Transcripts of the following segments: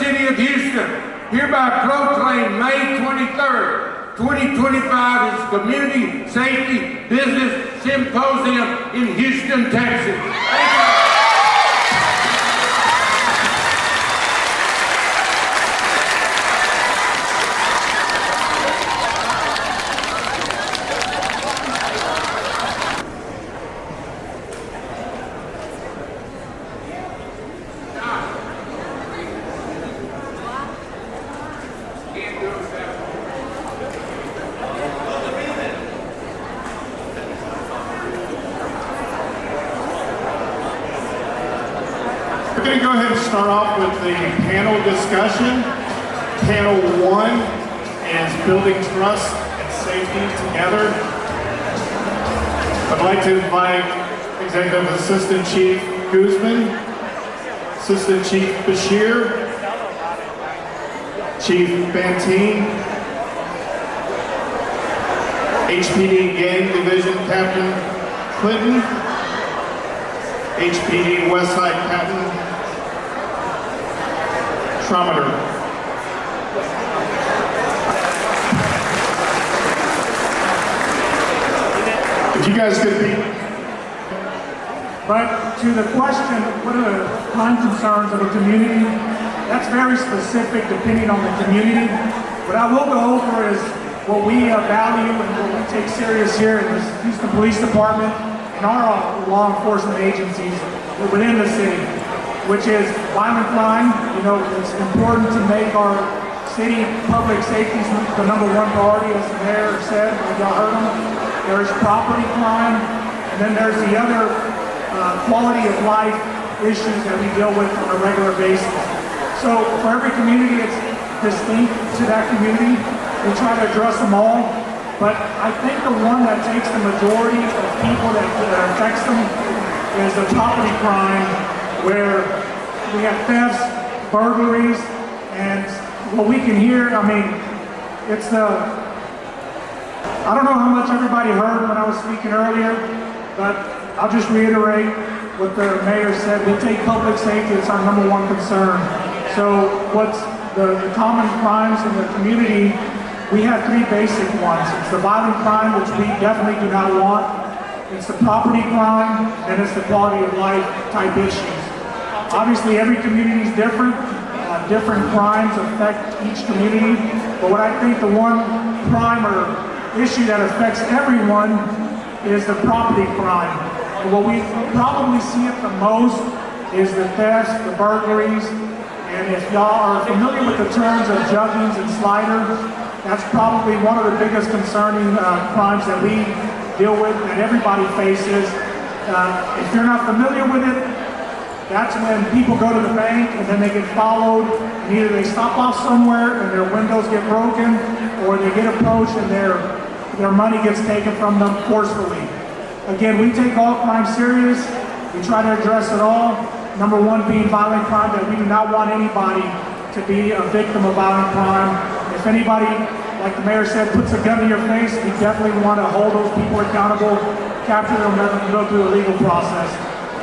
City of Houston hereby proclaim May 23rd, 2025 as Community Safety Business Symposium in Houston, Texas. Thank you. We're going to go ahead and start off with the panel discussion. Panel 1 is Building Trust and Safety Together. I'd like to invite Executive Assistant Chief Guzman, Assistant Chief Bashir, Chief Tien, HPD Gang Division Captain Clinton, HPD Westside Captain Trometer. If you guys could be. But to the question, what are the crime concerns of a community? That's very specific depending on the community. What I will go over is what we value and what we take serious here in the Houston Police Department and our law enforcement agencies within the city, which is violent crime. You know, it's important to make our city public safety the #1 priority, as the mayor said, and y'all heard him. There's property crime, and then there's the other quality of life issues that we deal with on a regular basis. So for every community, it's distinct to that community. We try to address them all, but I think the one that takes the majority of people that affects them is the property crime, where we have thefts, burglaries, and what we can hear, I mean, it's I don't know how much everybody heard when I was speaking earlier, but I'll just reiterate what the mayor said. We take public safety, it's our #1 concern. So what's the common crimes in the community, we have 3 basic ones. It's the violent crime, which we definitely do not want. It's the property crime, and it's the quality of life type issues. Obviously, every community is different. Different crimes affect each community. But what I think the one crime or issue that affects everyone is the property crime. And what we probably see it the most is the thefts, the burglaries, and if y'all are familiar with the terms of juggings and sliders, that's probably one of the biggest concerning crimes that we deal with and everybody faces. If you're not familiar with it, that's when people go to the bank and then they get followed, and either they stop off somewhere and their windows get broken, or they get approached and their money gets taken from them forcefully. Again, we take all crime serious. We try to address it all. #1 being violent crime, that we do not want anybody to be a victim of violent crime. If anybody, like the mayor said, puts a gun in your face, we definitely want to hold those people accountable, capture them, let them go through the legal process.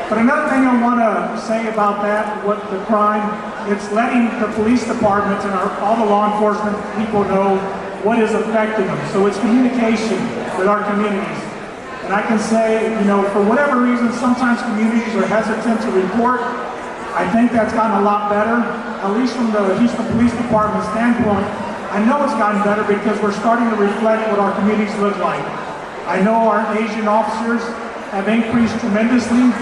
But another thing I want to say about that, what the crime, it's letting the police departments and all the law enforcement people know what is affecting them. So it's communication with our communities. And I can say, you know, for whatever reason, sometimes communities are hesitant to report. I think that's gotten a lot better, at least from the Houston Police Department standpoint. I know it's gotten better because we're starting to reflect what our communities look like. I know our Asian officers have increased tremendously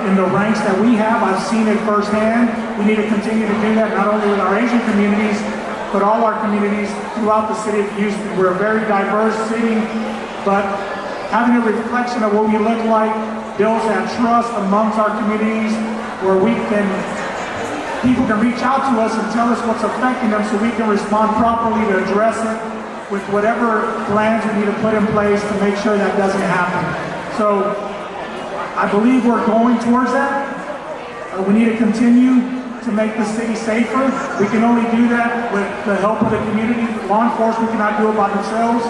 in the ranks that we have. I've seen it firsthand. We need to continue to do that, not only with our Asian communities, but all our communities throughout the city of Houston. We're a very diverse city, but having a reflection of what we look like builds that trust amongst our communities, where people can reach out to us and tell us what's affecting them, so we can respond properly to address it with whatever plans we need to put in place to make sure that doesn't happen. So I believe we're going towards that. We need to continue to make the city safer. We can only do that with the help of the community. Law enforcement cannot do it by themselves.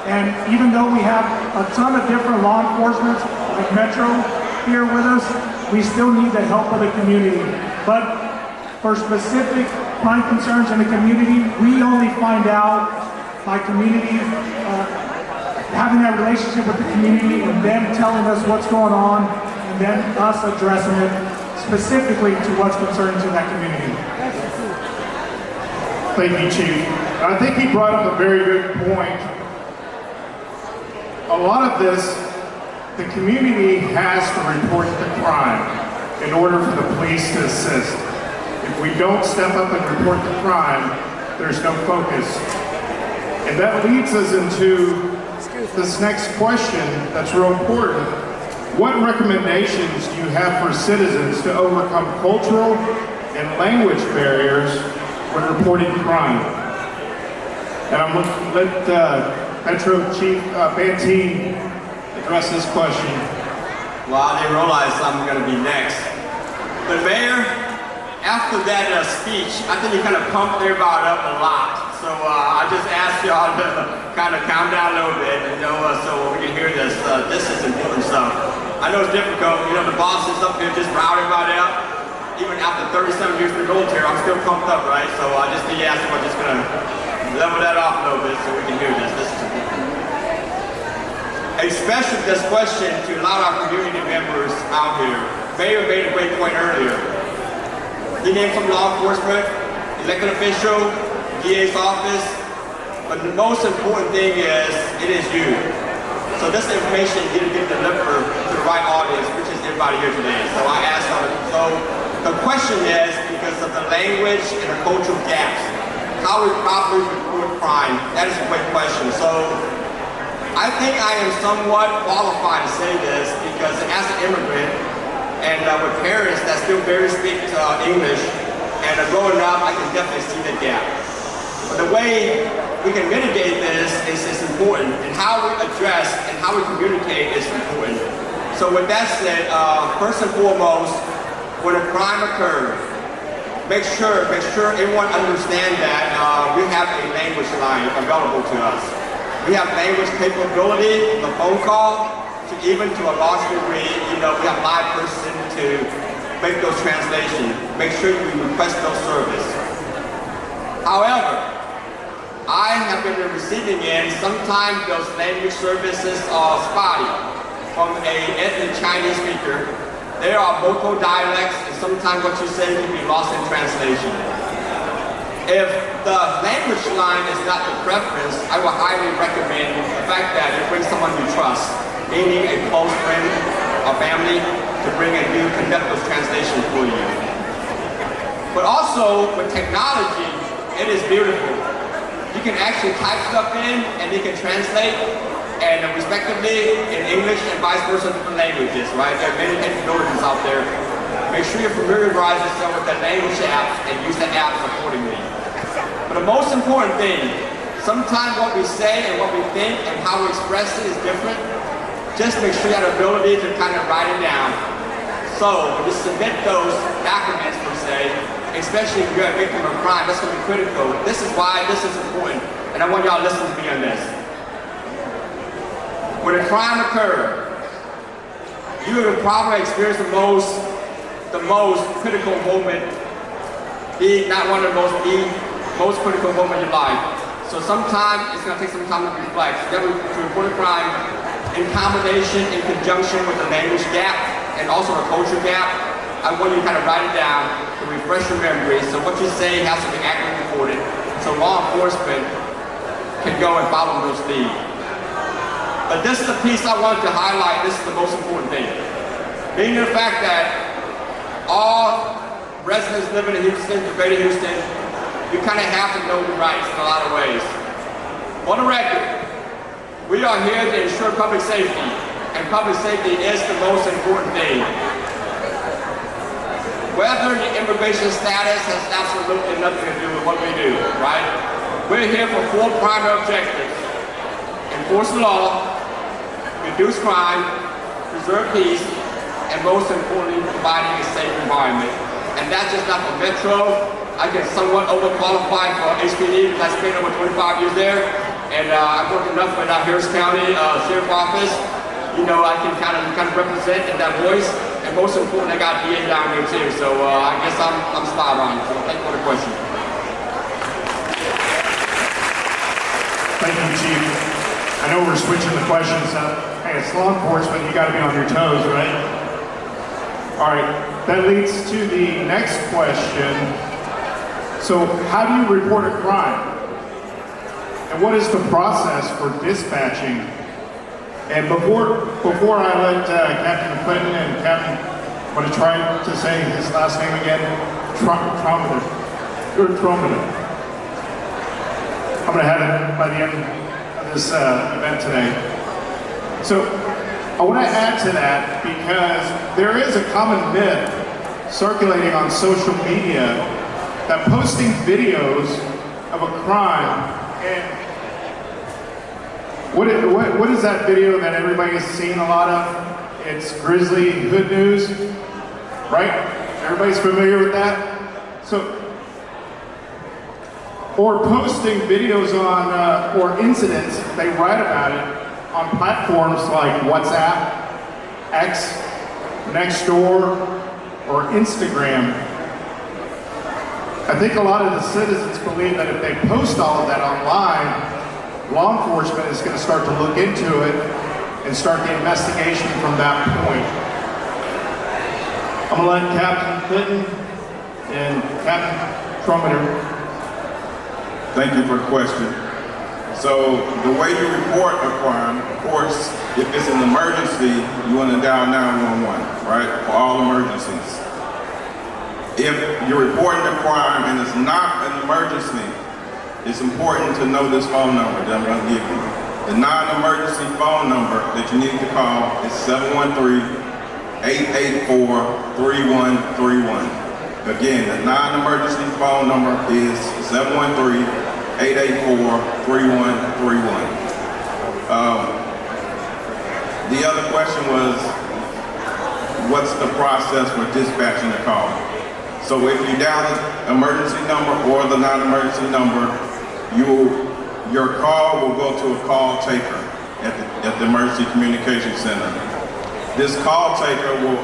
And even though we have a ton of different law enforcement, like Metro, here with us, we still need the help of the community. But For specific crime concerns in the community, we only find out by community, having that relationship with the community and them telling us what's going on and then us addressing it specifically to what's concerning to that community. Thank you, Chief. I think he brought up a very good point. A lot of this, the community has to report the crime in order for the police to assist. If we don't step up and report the crime, there's no focus. And that leads us into this next question that's real important. What recommendations do you have for citizens to overcome cultural and language barriers when reporting crime? And I'm going to let Metro Chief Tien address this question. Well, I didn't realize I'm going to be next. But Mayor, after that speech, I think you kind of pumped everybody up a lot. So I just asked y'all to kind of calm down a little bit, so we can hear this. This is important stuff. I know it's difficult. The boss is up here just routing everybody out. Even after 37 years in the military, I'm still pumped up, right? So I just need to ask if I'm just going to level that off a little bit so we can hear this. This is important. Especially this question to a lot of our community members out here. Mayor made a great point earlier. He named some law enforcement, elected official, DA's office, but the most important thing is, it is you. So this information is get delivered to the right audience, which is everybody here today. So I asked them, so the question is, because of the language and the cultural gaps, how we properly report crime? That is a great question. So I think I am somewhat qualified to say this because as an immigrant and with parents that still barely speak English, and growing up, I can definitely see the gap. But the way we can mitigate this is important, and how we address and how we communicate is important. So with that said, first and foremost, when a crime occurs, make sure everyone understands that we have a language line available to us. We have language capability, the phone call, to even to a large degree, we have live person to make those translations. Make sure you request those service. However, I have been receiving in sometimes those language services are spotty from an ethnic Chinese speaker. There are multiple dialects, and sometimes what you say can be lost in translation. If the language line is not the preference, I will highly recommend the fact that you bring someone you trust, meaning a close friend or family, to bring and conduct those translations for you. But also, with technology, it is beautiful. You can actually type stuff in and they can translate, and respectively in English and vice versa different languages, right? There are many capabilities out there. Make sure you familiarize yourself with the language apps and use the apps accordingly. But the most important thing, sometimes what we say and what we think and how we express it is different. Just make sure you have the ability to kind of write it down. So when you submit those documents per se, especially if you're a victim of crime, that's going to be critical. This is why this is important, and I want y'all to listen to me on this. When a crime occurs, you will probably experience the most critical moment, not one of the most critical moment in your life. So sometimes it's going to take some time to reflect. You have to report a crime in combination, in conjunction with the language gap and also a culture gap. I want you to kind of write it down to refresh your memory. So what you say has to be accurately reported, so law enforcement can go and follow those leads. But this is the piece I wanted to highlight. This is the most important thing. Being the fact that all residents living in Houston, the greater Houston, you kind of have to know your rights in a lot of ways. On the record, we are here to ensure public safety, and public safety is the most important thing. Whether your immigration status has absolutely nothing to do with what we do, right? We're here for 4 primary objectives: enforce the law, reduce crime, preserve peace, and most importantly, providing a safe environment. And that's just not for Metro. I get somewhat overqualified for HPD because I spent over 25 years there, and I've worked enough with Harris County Sheriff's Office. I can kind of represent in that voice and and most important, I got DA down here too. So I guess I'm spot on. So thank you for the question. Thank you, Chief. I know we're switching the questions up. Hey, it's law enforcement, you gotta be on your toes, right? All right, that leads to the next question. So how do you report a crime? And what is the process for dispatching? And before I let Captain Clinton and Captain, I'm gonna try to say his last name again, Trometer. I'm gonna have it by the end of this event today. So I want to add to that because there is a common myth circulating on social media that posting videos of a crime, and what is that video that everybody's seen a lot of? It's Grizzly Hood News, right? Everybody's familiar with that? So, or posting videos on, or incidents, they write about it on platforms like WhatsApp, X, Nextdoor, or Instagram. I think a lot of the citizens believe that if they post all of that online, law enforcement is going to start to look into it and start the investigation from that point. I'm going to let Captain Clinton and Captain Trometer. Thank you for the question. So the way you report a crime, of course, if it's an emergency, you want to dial 911, right? For all emergencies. If you're reporting a crime and it's not an emergency, it's important to know this phone number that I'm going to give you. The non-emergency phone number that you need to call is 713-884-3131. Again, the non-emergency phone number is 713-884-3131. The other question was, what's the process for dispatching a call? So if you dial the emergency number or the non-emergency number, your call will go to a call taker at the Emergency Communication Center. This call taker will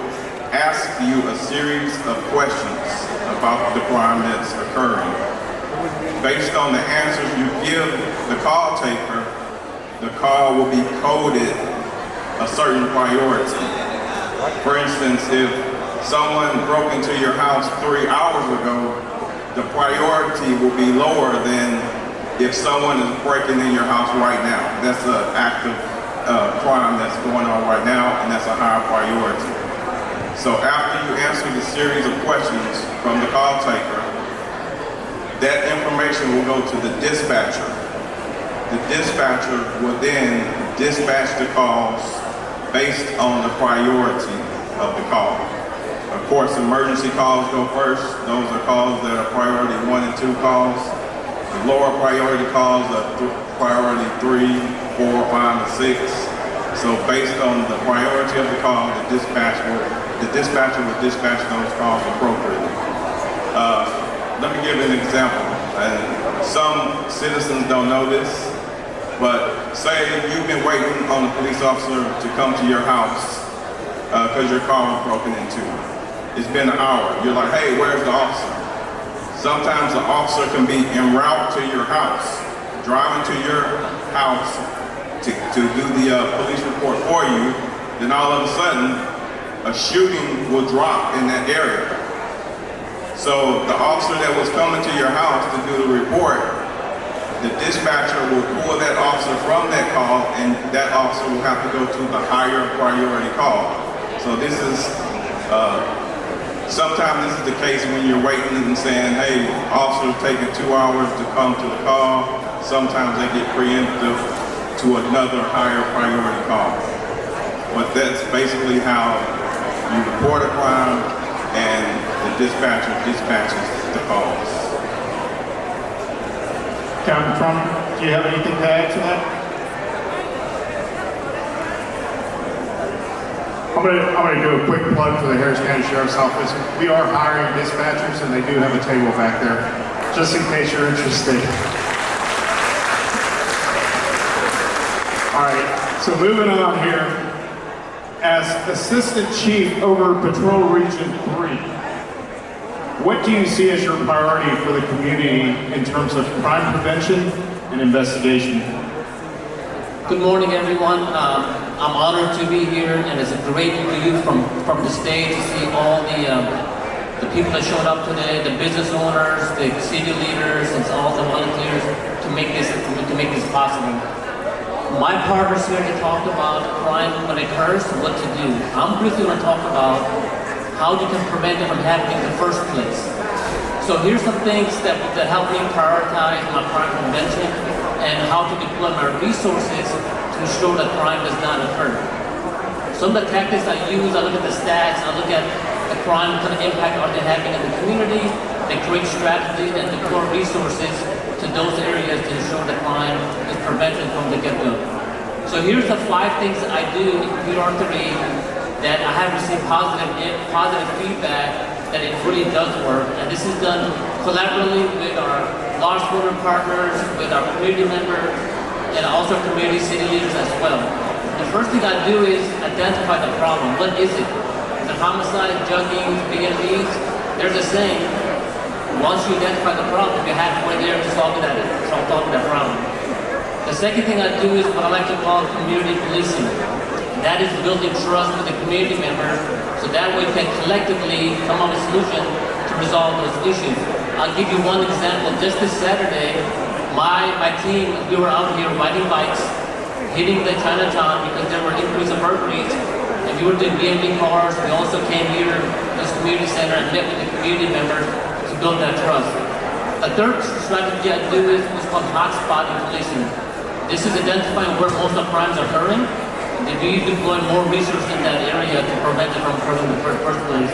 ask you a series of questions about the crime that's occurring. Based on the answers you give the call taker, the call will be coded a certain priority. For instance, if someone broke into your house 3 hours ago, the priority will be lower than if someone is breaking in your house right now. That's an active crime that's going on right now, and that's a higher priority. So after you answer the series of questions from the call taker, that information will go to the dispatcher. The dispatcher will then dispatch the calls based on the priority of the call. Of course, emergency calls go first. Those are calls that are priority 1 and 2 calls. The lower priority calls are priority 3, 4, 5, and 6. So based on the priority of the call, the dispatcher will dispatch those calls appropriately. Let me give you an example. And some citizens don't know this, but say you've been waiting on a police officer to come to your house because your car was broken into. It's been an hour. You're like, hey, where's the officer? Sometimes the officer can be en route to your house, driving to your house to do the police report for you. Then all of a sudden, a shooting will drop in that area. So the officer that was coming to your house to do the report, the dispatcher will pull that officer from that call, and that officer will have to go to the higher priority call. So this is, sometimes this is the case when you're waiting and saying, hey, officer's taking 2 hours to come to the call. Sometimes they get preemptive to another higher priority call. But that's basically how you report a crime and the dispatcher dispatches the calls. Captain Trump, do you have anything to add to that? I'm gonna do a quick plug for the Harris County Sheriff's Office. We are hiring dispatchers, and they do have a table back there, just in case you're interested. All right, so moving on here. as Assistant Chief over Patrol Region 3, what do you see as your priority for the community in terms of crime prevention and investigation? Good morning, everyone. I'm honored to be here, and it's a great view from the stage to see all the people that showed up today, the business owners, the city leaders, and all the volunteers to make this possible. My partner's here to talk about crime when it occurs, what to do. I'm briefly going to talk about how you can prevent it from happening in the first place. So here's some things that help me prioritize my crime prevention and how to deploy my resources to ensure that crime does not occur. Some of the tactics I use, I look at the stats, I look at the crime, what kind of impact are they having in the community, they create strategies and deploy resources to those areas to ensure that crime is prevented from the get-go. So here's the 5 things that I do in PR3 that I have received positive feedback that it really does work. And this is done collaboratively with our law enforcement partners, with our community members, and also community city leaders as well. The first thing I do is identify the problem. What is it? Is it homicide, jugging, B&Bs? There's a saying, once you identify the problem, you're halfway there to solving that problem. The second thing I do is what I like to call community policing. That is building trust with the community members, so that way we can collectively come up with a solution to resolve those issues. I'll give you one example. Just this Saturday, my team, we were out here riding bikes, hitting the Chinatown because there were increase of burglaries, and we were doing B&B cars. We also came here to this community center and met with the community members to build that trust. A third strategy I do is what's called hotspotting policing. This is identifying where most of the crimes are occurring. We deploy more resources in that area to prevent it from occurring in the first place.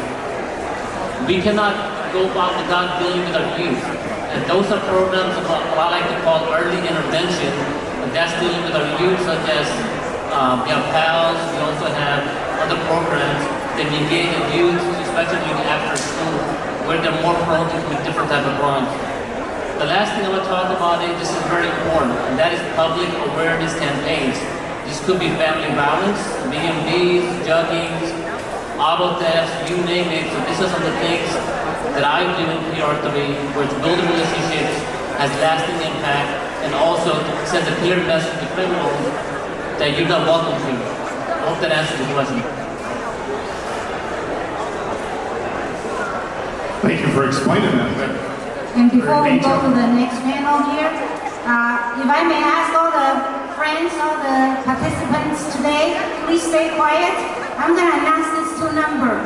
We cannot go about without dealing with our youth. And those are programs of what I like to call early intervention. And that's dealing with our youth, such as we have PALS, we also have other programs that engage in youth, especially after school, where they're more prone to commit different types of crimes. The last thing I want to talk about is this is very important, and that is public awareness campaigns. This could be family violence, B&Bs, juggings, auto thefts, you name it. So these are some of the things that I do in PR3, where it's building relationships, has lasting impact, and also sends a clear message to criminals that you're not welcome to. I hope that answers the question. Thank you for explaining that. And before we go to the next panel here, if I may ask all the friends, all the participants today, please stay quiet. I'm going to announce these 2 numbers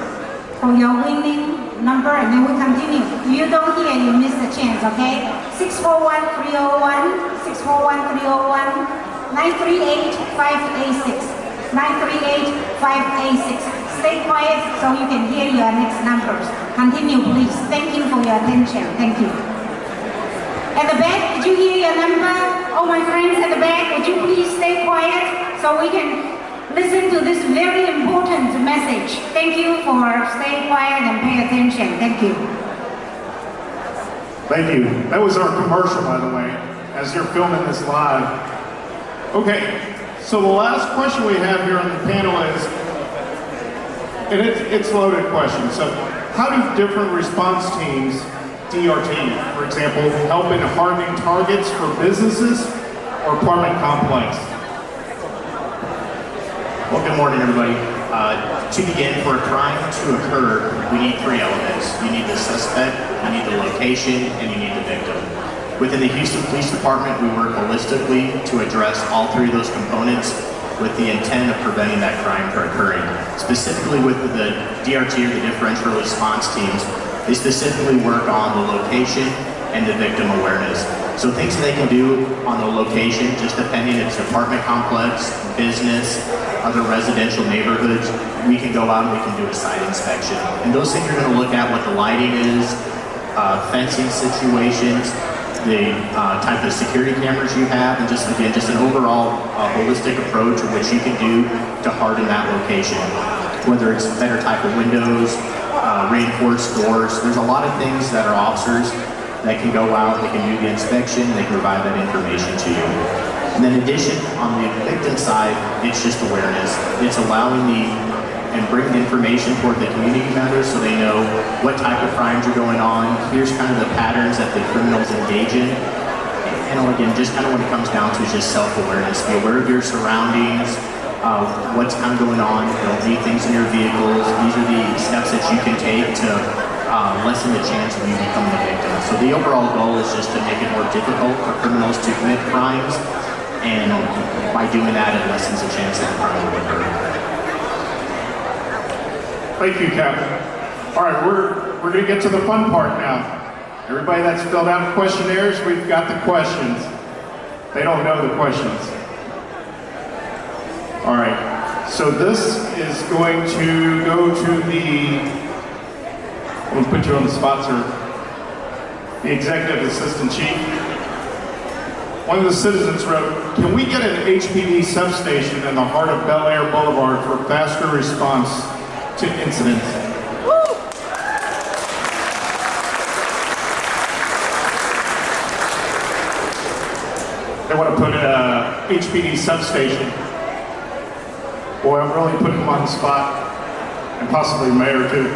for your winning number, and then we continue. If you don't hear, you miss the chance, okay? 641-301, 641-301, 938-586, 938-586. Stay quiet so you can hear your next numbers. Continue, please. Thank you for your attention. Thank you. At the back, did you hear your number? All my friends at the back, would you please stay quiet so we can listen to this very important message. Thank you for staying quiet and pay attention. Thank you. Thank you. That was our commercial, by the way, as you're filming this live. Okay, so the last question we have here on the panel is, and it's a loaded question, so how do different response teams, DRT, for example, help in hardening targets for businesses or apartment complex? Well, good morning, everybody. To begin, for a crime to occur, we need 3 elements. You need the suspect, you need the location, and you need the victim. Within the Houston Police Department, we work holistically to address all 3 of those components with the intent of preventing that crime from occurring. Specifically with the DRT, or the differential response teams, they specifically work on the location and the victim awareness. So things that they can do on the location, just depending if it's an apartment complex, business, other residential neighborhoods, we can go out and we can do a site inspection. And those things are going to look at what the lighting is, fencing situations, the type of security cameras you have, and just an overall holistic approach of what you can do to harden that location. Whether it's better type of windows, reinforced doors, there's a lot of things that our officers that can go out, they can do the inspection, they can provide that information to you. And then in addition, on the victim side, it's just awareness. It's allowing the and bring information toward the community members so they know what type of crimes are going on. Here's kind of the patterns that the criminals engage in. And again, just kind of when it comes down to just self-awareness, be aware of your surroundings, what's kind of going on. Don't leave things in your vehicles. These are the steps that you can take to lessen the chance of you becoming a victim. So the overall goal is just to make it more difficult for criminals to commit crimes, and by doing that, it lessens the chance that crime will occur. Thank you, Captain. All right, we're going to get to the fun part now. Everybody that's filled out questionnaires, we've got the questions. They don't know the questions. All right, so this is going to go to I'm going to put you on the spot, sir. The Executive Assistant Chief. One of the citizens wrote, can we get an HPD substation in the heart of Bel Air Boulevard for faster response to incidents? They want to put a HPD substation. Boy, I'm really putting them on the spot, and possibly mayor too.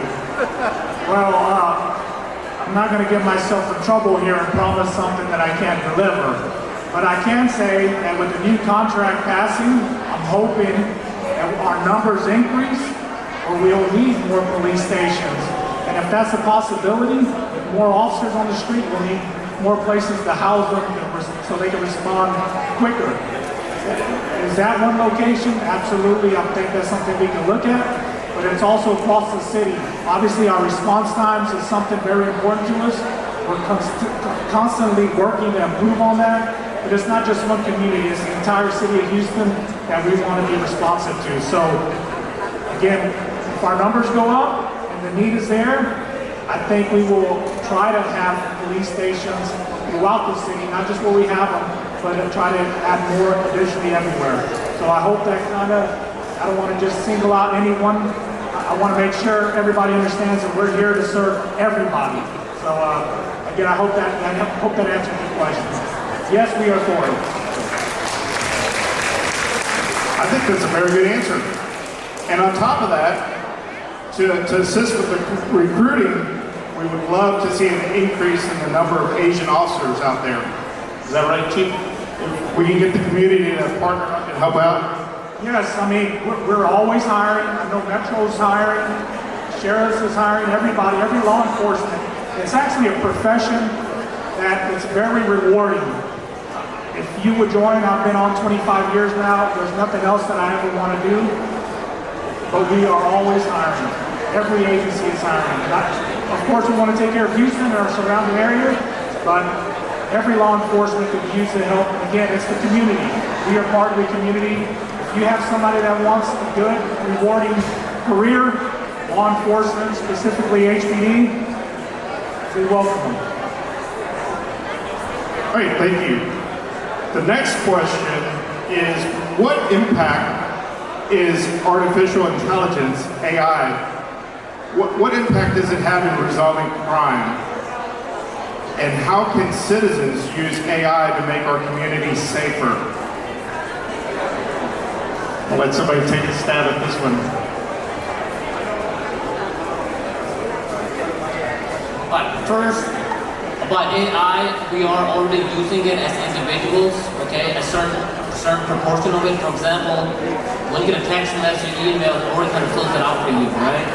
Well, I'm not going to get myself in trouble here and promise something that I can't deliver. But I can say that with the new contract passing, I'm hoping that our numbers increase or we'll need more police stations. And if that's a possibility, more officers on the street will need more places to house them so they can respond quicker. Is that one location? Absolutely. I think that's something we can look at. But it's also across the city. Obviously, our response times is something very important to us. We're constantly working to improve on that. But it's not just one community, it's the entire city of Houston that we want to be responsive to. So, again, if our numbers go up and the need is there, I think we will try to have police stations throughout the city, not just where we have them, but try to add more additionally everywhere. So I hope that I don't want to just single out anyone. I want to make sure everybody understands that we're here to serve everybody. So again, I hope that answers your question. Yes, we are for it. I think that's a very good answer. And on top of that, to assist with the recruiting, we would love to see an increase in the number of Asian officers out there. Is that right, Chief? If we can get the community to partner up and help out. Yes, I mean, we're always hiring. I know Metro's hiring, Sheriff's is hiring, everybody, every law enforcement. It's actually a profession that is very rewarding. If you would join, I've been on 25 years now. There's nothing else that I ever want to do. But we are always hiring. Every agency is hiring. Of course, we want to take care of Houston and our surrounding area, but every law enforcement could use the help. And again, it's the community. We are part of the community. If you have somebody that wants a good, rewarding career, law enforcement, specifically HPD, we welcome them. All right, thank you. The next question is, what impact is artificial intelligence, AI, what impact does it have in resolving crime? And how can citizens use AI to make our communities safer? I'll let somebody take a stab at this one. But first, about AI, we are already using it as individuals, okay? A certain proportion of it. For example, when you get a text message, email, it already kind of fills it out for you, right?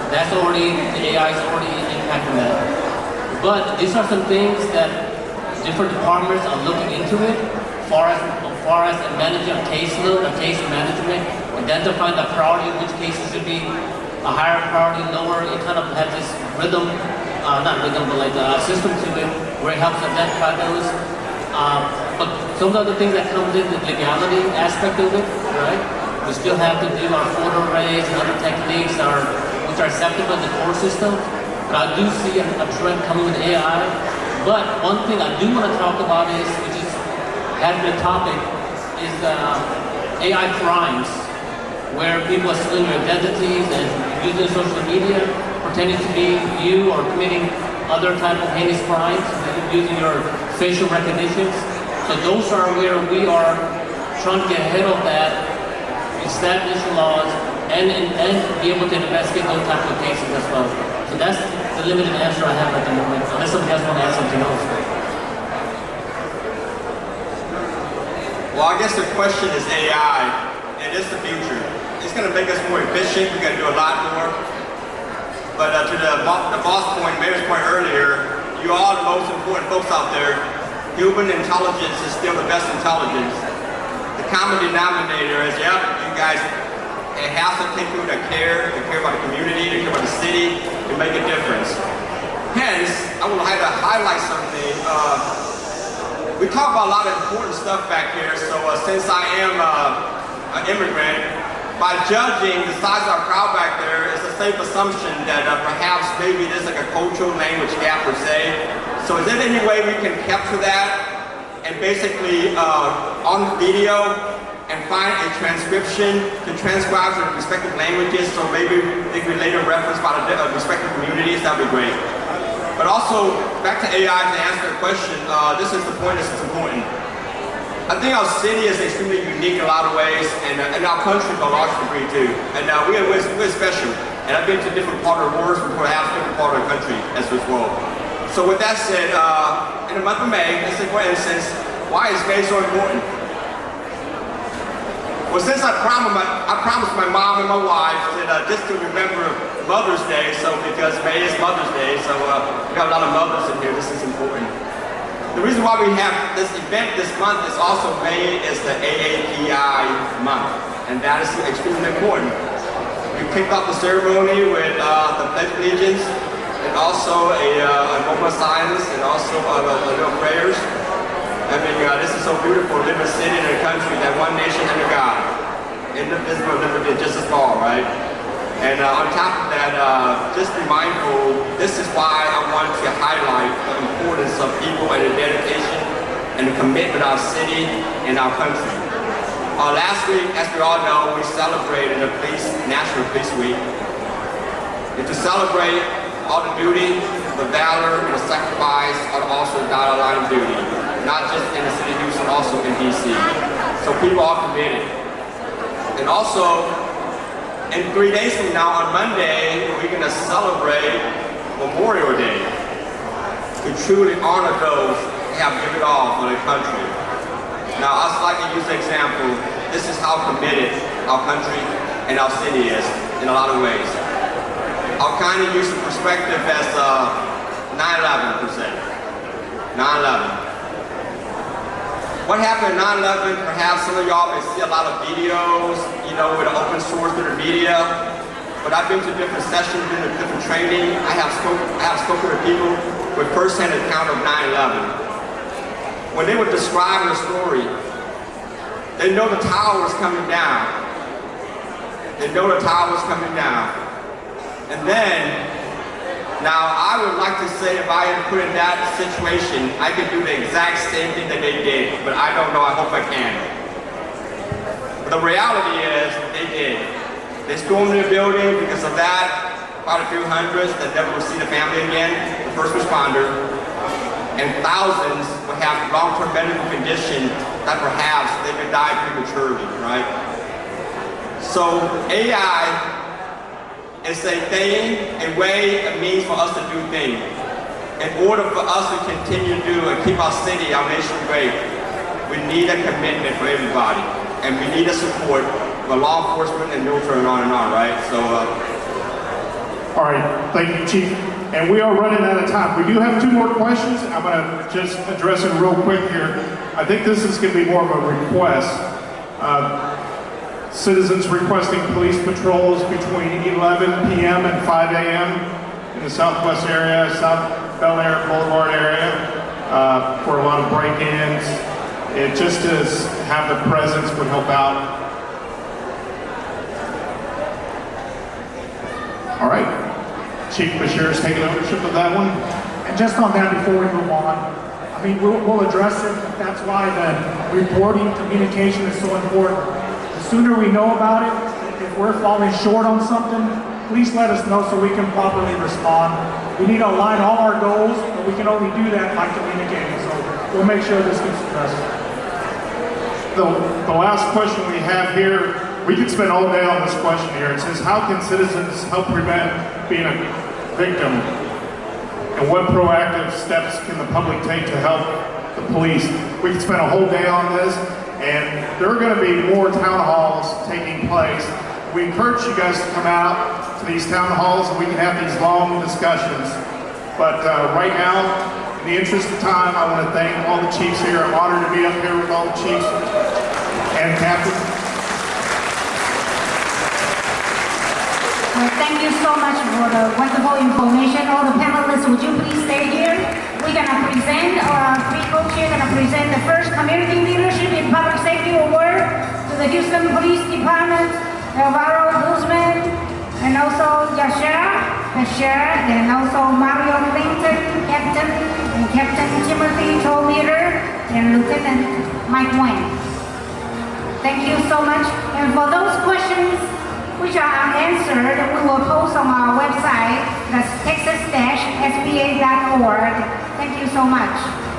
That's already, the AI is already impacting that. But these are some things that different departments are looking into it, as far as managing a caseload, a case management, identifying the priority, which cases should be a higher priority, lower. It kind of has this rhythm, not rhythm, but like a system to it, where it helps identify those. But some of the things that comes in, the legality aspect of it, right? We still have to do our photo arrays and other techniques which are acceptable in the court system. But I do see a trend coming with AI. But one thing I do want to talk about is, which has been a topic, is AI crimes, where people are stealing your identities and using social media, pretending to be you or committing other type of heinous crimes, using your facial recognitions. So those are where we are trying to get ahead of that, establish laws, and be able to investigate those type of cases as well. So that's the limited answer I have at the moment, unless somebody else wants to add something else. Well, I guess the question is AI, and it's the future. It's going to make us more efficient. We're going to do a lot more. But to the boss point, Mayor's point earlier, you all the most important folks out there. Human intelligence is still the best intelligence. The common denominator is, yep, you guys, it has to take people that care about the community, they care about the city, to make a difference. Hence, I would like to highlight something. We talk about a lot of important stuff back here, so since I am an immigrant, by judging the size of our crowd back there, it's a safe assumption that perhaps maybe there's like a cultural language gap per se. So is there any way we can capture that and basically on video and find a transcription to transcribe to the respective languages, so maybe they can later reference by the respective communities? That would be great. But also, back to AI to answer the question, this is the point, this is important. I think our city is extremely unique in a lot of ways, and our country to a large degree too. And we're special. And I've been to different parts of the world, perhaps different part of the country as well. So with that said, in the month of May, let's say for instance, why is May so important? Well, since I promised my mom and my wife that just to remember Mother's Day, so because May is Mother's Day, so we got a lot of mothers in here, this is important. The reason why we have this event this month is also May is the AAPI month, and that is extremely important. We kicked off the ceremony with the Pledge of Allegiance, and also a moment of silence, and also a little prayers. I mean, this is so beautiful, live in a city and a country that one nation under God, indivisible, liberty, just as all, right? And on top of that, just be mindful, this is why I want to highlight the importance of people and the dedication and the commitment of our city and our country. Last week, as we all know, we celebrated the National Police Week. And to celebrate all the duty, the valor, and the sacrifice are also the dotted line of duty, not just in the city of Houston, also in DC. So people are committed. And also, in 3 days from now, on Monday, we're going to celebrate Memorial Day to truly honor those who have given it all for their country. Now, I'd like to use an example. This is how committed our country and our city is in a lot of ways. I'll kind of use the perspective as 9/11 per se. 9/11. What happened in 9/11, perhaps some of y'all may see a lot of videos, you know, with the open source to the media. But I've been to different sessions, been to different training. I have spoken to people with first-hand account of 9/11. When they would describe the story, they know the tower was coming down. They know the tower was coming down. And then, now I would like to say if I had put in that situation, I could do the exact same thing that they did, but I don't know, I hope I can. But the reality is, they did. They stormed the building. Because of that, quite a few hundreds that never will see the family again, the first responder, and thousands will have long-term medical conditions that perhaps they could die prematurely, right? So AI is a thing, a way, a means for us to do things. In order for us to continue to do and keep our city, our nation great, we need a commitment for everybody. And we need a support for law enforcement and military and on, right? So, All right, thank you, Chief. And we are running out of time. We do have 2 more questions. I'm gonna just address it real quick here. I think this is gonna be more of a request. Citizens requesting police patrols between 11 p.m. and 5 a.m. in the southwest area, South Bel Air Boulevard area, for a lot of break-ins. It just to have the presence would help out. All right, Chief Bashir is taking ownership of that one. And just on that, before we move on, I mean, we'll address it. That's why the reporting communication is so important. The sooner we know about it, if we're falling short on something, please let us know so we can properly respond. We need to align all our goals, but we can only do that by communicating. So we'll make sure this gets addressed. The last question we have here we could spend all day on this question here. It says, how can citizens help prevent being a victim? And what proactive steps can the public take to help the police? We could spend a whole day on this, and there are going to be more town halls taking place. We encourage you guys to come out to these town halls and we can have these long discussions. But right now, in the interest of time, I want to thank all the chiefs here. I'm honored to be up here with all the chiefs and captains. Thank you so much for the wonderful information. All the panelists, would you please stay here? We're going to present, three co-chairs are going to present the first Community Leadership in Public Safety Award to the Houston Police Department, Alvaro, Guzman, and also Yasar, Bashir, and also Mario Clinton, Captain, and Captain Timothy Trometer, and Lieutenant Mike Nguyen. Thank you so much. And for those questions which are unanswered, we will post on our website, that's texas-sba.org. Thank you so much.